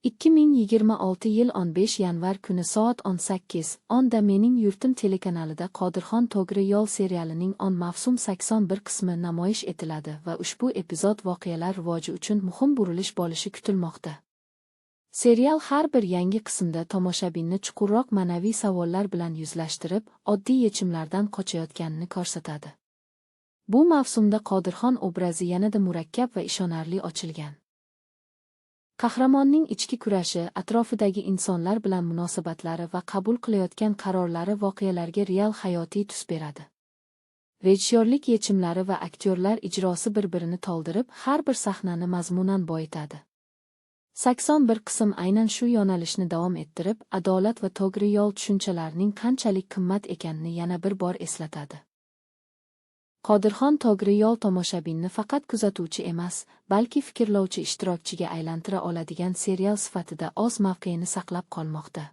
2026 yil 15 yanvar kuni soat 18:10 da Mening yurtim telekanalida Qodirxon Togri yo'l serialining mavsum 81 qismi namoyish etiladi va ushbu epizod voqealar rivoji uchun muhim burilish bo'lishi kutilmoqda. Serial har bir yangi qismda tomoshabinni chuqurroq ma'naviy savollar bilan yuzlashtirib, oddiy yechimlardan qochayotganini ko'rsatadi. Bu mavsumda Qodirxon obrazi yanada murakkab va ishonarli ochilgan. Qahramonning ichki kurashi, atrofidagi insonlar bilan munosabatlari va qabul qilayotgan qarorlari voqealarga real hayotiy tus beradi. Rejissyorlik yechimlari va aktyorlar ijrosi bir-birini to'ldirib, har bir sahnani mazmunan boyitadi. 81 qism aynan shu yo'nalishni davom ettirib, adolat va to'g'ri yo'l tushunchalarining qanchalik qimmat ekanini yana bir bor eslatadi. Qodirxon Togri yo'l tomoshabinni faqat kuzatuvchi emas, balki fikrlovchi ishtirokchiga aylantira oladigan serial sifatida o'z mavqeini saqlab qolmoqda.